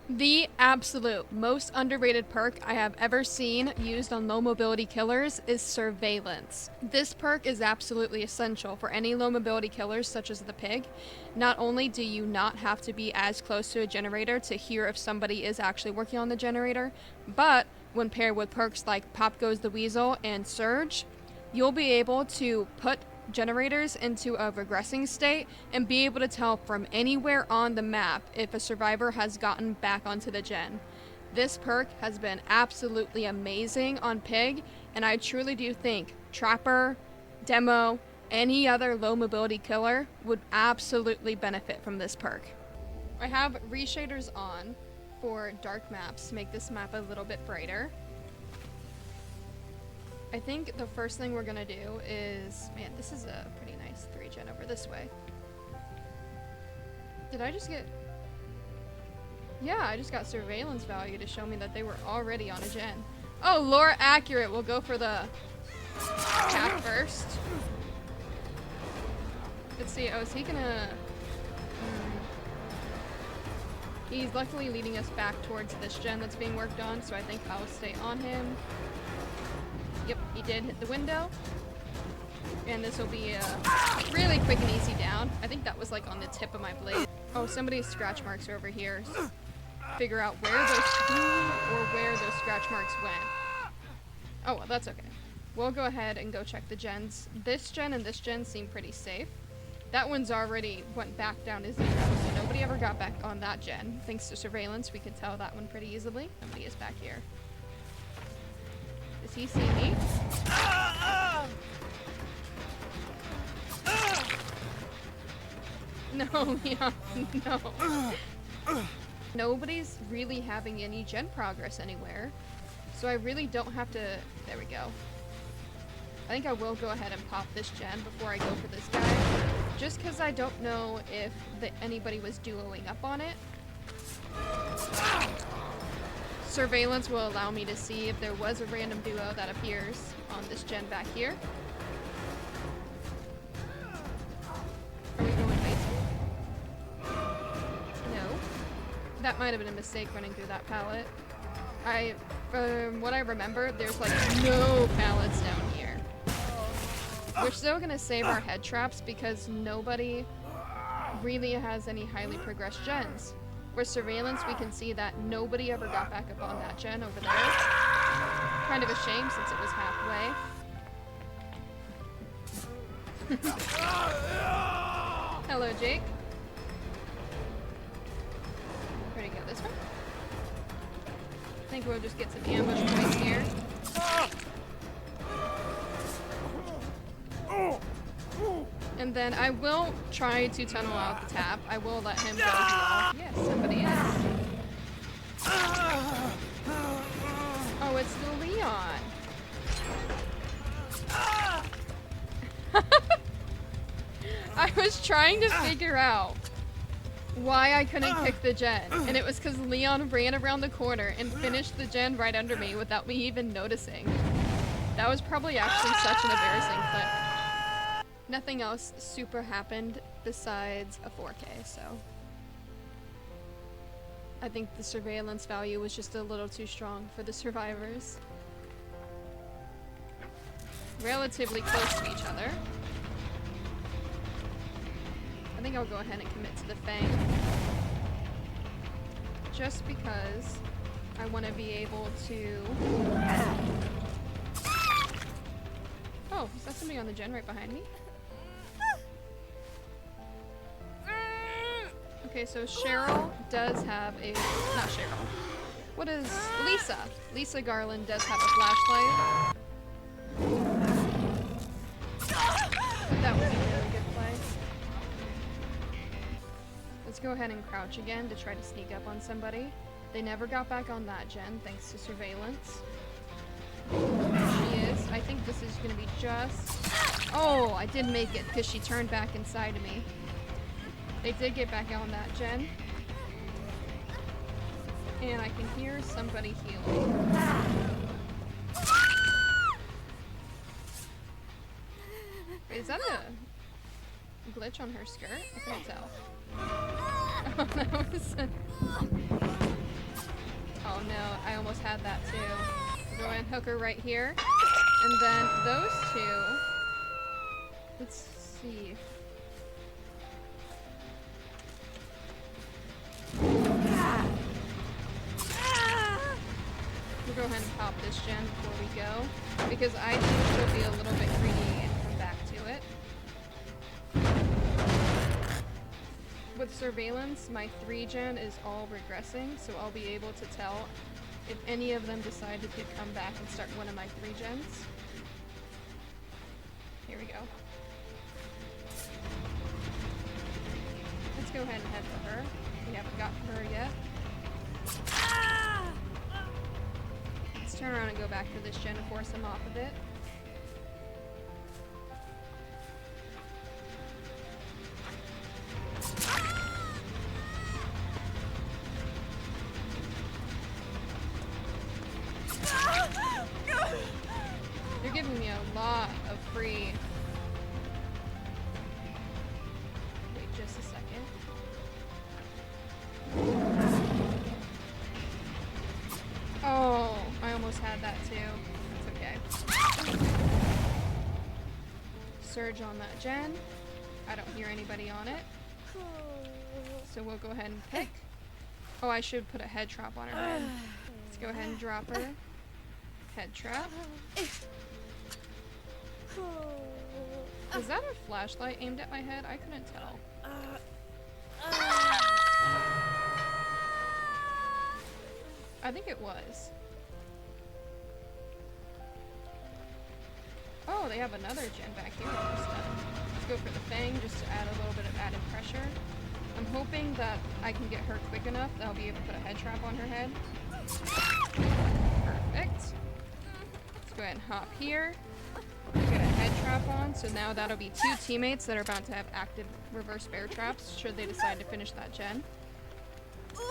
The absolute most underrated perk I have ever seen used on low mobility killers is surveillance. This perk is absolutely essential for any low mobility killers such as the pig. Not only do you not have to be as close to a generator to hear if somebody is actually working on the generator, but when paired with perks like Pop Goes the Weasel and Surge, you'll be able to put generators into a regressing state and be able to tell from anywhere on the map if a survivor has gotten back onto the gen. This perk has been absolutely amazing on Pig, and I truly do think Trapper, Demo, any other low mobility killer would absolutely benefit from this perk. I have reshaders on for dark maps to make this map a little bit brighter. I think the first thing we're gonna do is, man, this is a pretty nice 3-gen over this way. Did I just get, yeah, I just got surveillance value to show me that they were already on a gen. Oh, lore accurate, we'll go for the cat first. Let's see, oh, is he gonna, he's luckily leading us back towards this gen that's being worked on, so I think I'll stay on him. Yep, he did hit the window. And this will be a really quick and easy down. I think that was like on the tip of my blade. Oh, somebody's scratch marks are over here. So figure out where those scratch marks went. Oh, well, that's okay. We'll go ahead and go check the gens. This gen and this gen seem pretty safe. That one's already went back down to 0, so nobody ever got back on that gen. Thanks to surveillance, we could tell that one pretty easily. Somebody is back here. Does he see me? No, yeah, no. Nobody's really having any gen progress anywhere, so I really don't have to. There we go. I think I will go ahead and pop this gen before I go for this guy, just because I don't know if anybody was duoing up on it. Surveillance will allow me to see if there was a random duo that appears on this gen back here. Are we going basic? No. That might have been a mistake running through that pallet. From what I remember, there's like no pallets down here. We're still gonna save our head traps because nobody really has any highly progressed gens. With surveillance, we can see that nobody ever got back up on that gen over there. Kind of a shame since it was halfway. Hello, Jake. Ready to go this way? I think we'll just get some ambush points here. And then I will try to tunnel out the tap. I will let him go heal. Yes, somebody is. Oh, it's the Leon. I was trying to figure out why I couldn't kick the gen, and it was because Leon ran around the corner and finished the gen right under me without me even noticing. That was probably actually such an embarrassing clip. Nothing else super happened besides a 4K, so I think the surveillance value was just a little too strong for the survivors. Relatively close to each other. I think I'll go ahead and commit to the Fang. Just because I want to be able to... Oh, is that somebody on the gen right behind me? Okay, so Cheryl does have a... Not Cheryl. What is... Lisa. Lisa Garland does have a flashlight. That was a really good play. Let's go ahead and crouch again to try to sneak up on somebody. They never got back on that gen thanks to surveillance. She is. I think this is going to be just... Oh, I did make it because she turned back inside of me. They did get back on that gen. And I can hear somebody healing. Wait, is that a glitch on her skirt? I couldn't tell. Oh, that was almost had that too. Go ahead and hook her right here. And then those two. Let's see. We'll go ahead and pop this gen before we go, because I think she'll be a little bit greedy and come back to it. With surveillance, my 3 gen is all regressing, so I'll be able to tell if any of them decide to come back and start one of my 3 gens. Here we go. Let's go ahead and head for her. We haven't got her yet. Let's turn around and go back for this gen and force him off of it. You're giving me a lot of free. Wait just a second. Oh, I almost had that too. That's okay. Surge on that gen. I don't hear anybody on it. So we'll go ahead and pick. Oh, I should put a head trap on her head. Let's go ahead and drop her. Head trap. Was that a flashlight aimed at my head? I couldn't tell. I think it was. Oh, they have another gen back here. Let's go for the fang just to add a little bit of added pressure. I'm hoping that I can get her quick enough that I'll be able to put a head trap on her head. Perfect. Let's go ahead and hop here. Get a head trap on, so now that'll be 2 teammates that are about to have active reverse bear traps should they decide to finish that gen.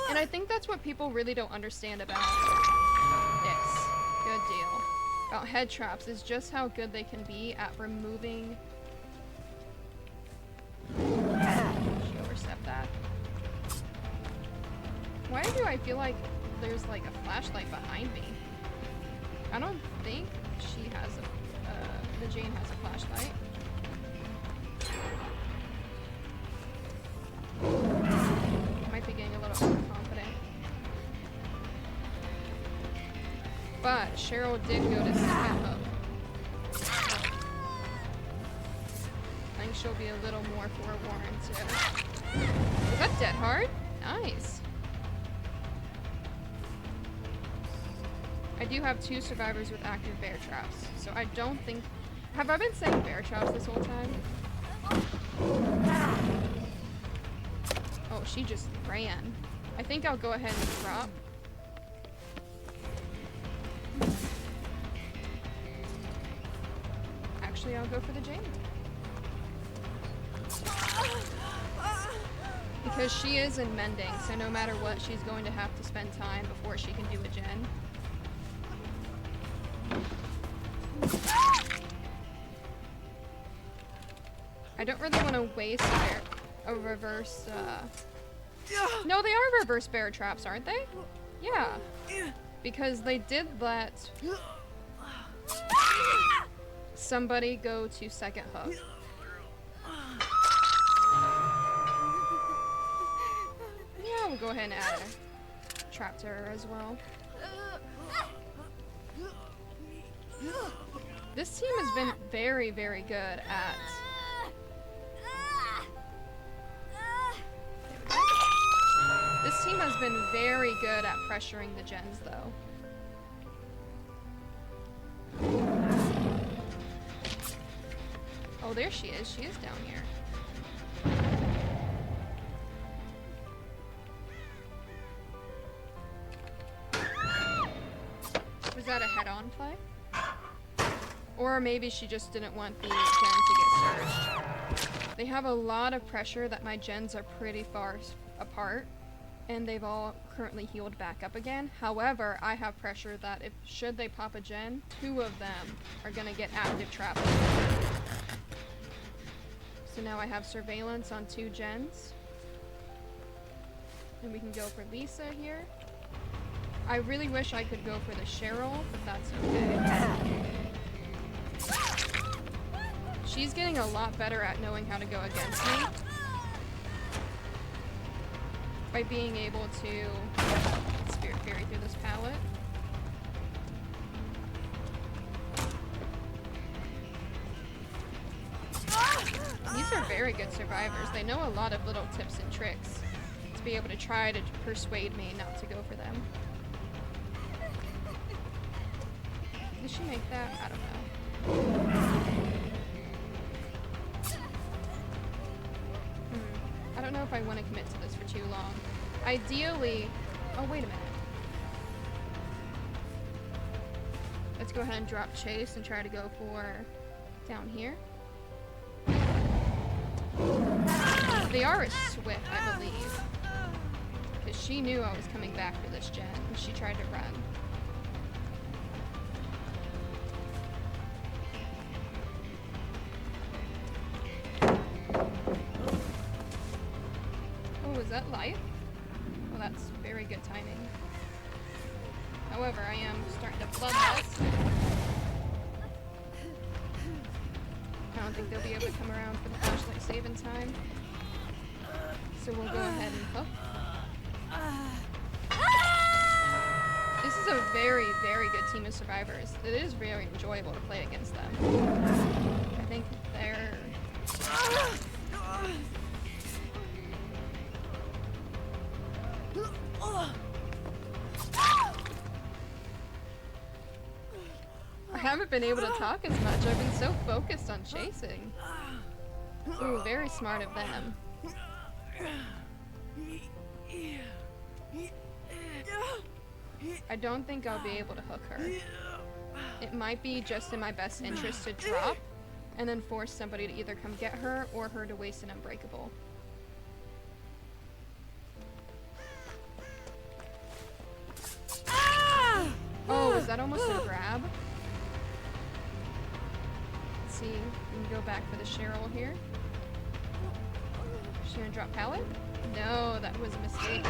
And I think that's what people really don't understand about this. Good deal. About head traps is just how good they can be at removing. She overstepped that. Why do I feel like there's like a flashlight behind me? I don't think she has a the Jane has a flashlight. Might be getting a little overconfident. But Cheryl did go to second hook. I think she'll be a little more forewarned too. Was that dead hard? Nice. I do have 2 survivors with active bear traps, so I don't think... Have I been saying bear traps this whole time? Oh, she just ran. I think I'll go ahead and drop. Actually, I'll go for the Jane. Because she is in mending, so no matter what, she's going to have to spend time before she can do a gen. I don't really want to waste a reverse, No, they are reverse bear traps, aren't they? Yeah. Because they did let somebody go to second hook. Yeah, we'll go ahead and add a trap to her as well. This team has been very, very good at... This team has been very good at pressuring the gens, though. Oh, there she is. She is down here. Was that a head-on play? Or maybe she just didn't want the gen to get surged. They have a lot of pressure that my gens are pretty far apart, and they've all currently healed back up again. However, I have pressure that if should they pop a gen, 2 of them are gonna get active traps. So now I have surveillance on 2 gens. And we can go for Lisa here. I really wish I could go for the Cheryl, but that's okay. She's getting a lot better at knowing how to go against me. By being able to Spirit Fairy through this palette. These are very good survivors. They know a lot of little tips and tricks to be able to try to persuade me not to go for them. Did she make that? I don't know. I don't know if I want to commit to this for too long. Ideally... Oh, wait a minute. Let's go ahead and drop Chase and try to go for down here. They are swift, I believe. Because she knew I was coming back for this gen, and she tried to run. Oh, is that life? Well, that's very good timing. However, I am starting to bloodlust. I don't think they'll be able to come around for the flashlight save in time. So we'll go ahead and hook. This is a very, very good team of survivors. It is very enjoyable to play against them. I think they're... I haven't been able to talk as much. I've been so focused on chasing. Ooh, very smart of them. I don't think I'll be able to hook her. It might be just in my best interest to drop and then force somebody to either come get her or her to waste an unbreakable. Oh, is that almost a grab? Let's see, we can go back for the Cheryl here. Is she gonna drop pallet? No, that was a mistake.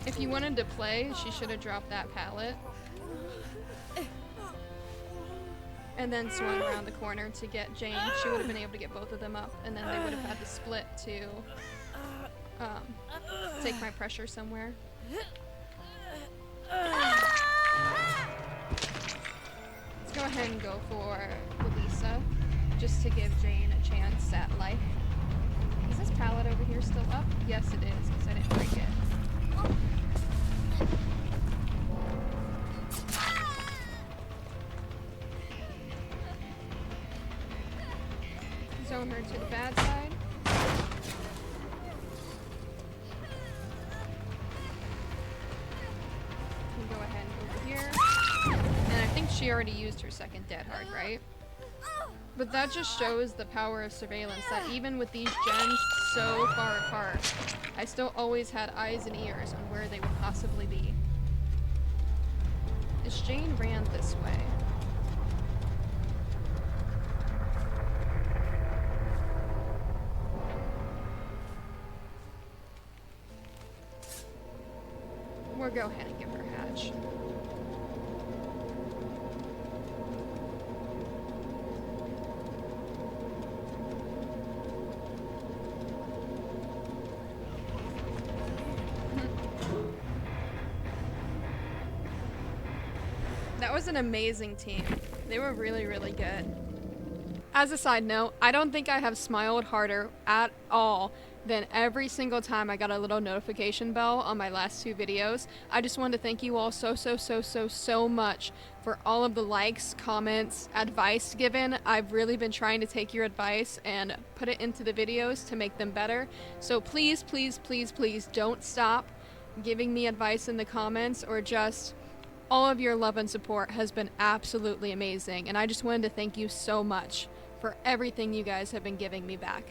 If you wanted to play, she should have dropped that pallet. And then swung around the corner to get Jane. She would have been able to get both of them up, and then they would have had to split to take my pressure somewhere. Let's go ahead and go for Lisa, just to give Jane a chance at life. Is this pallet over here still up? Yes, it is, because I didn't break it. Zone her to the bad side. We go ahead and over here. And I think she already used her second dead hard, right? But that just shows the power of surveillance, that even with these gens so far apart, I still always had eyes and ears on where they would possibly be. Is Jane ran this way? Or go ahead and give her hatch. That was an amazing team. They were really, really good. As a side note, I don't think I have smiled harder at all than every single time I got a little notification bell on my last two videos. I just wanted to thank you all so much for all of the likes, comments, advice given. I've really been trying to take your advice and put it into the videos to make them better. So please, please, please, please don't stop giving me advice in the comments, or just all of your love and support has been absolutely amazing. And I just wanted to thank you so much for everything you guys have been giving me back.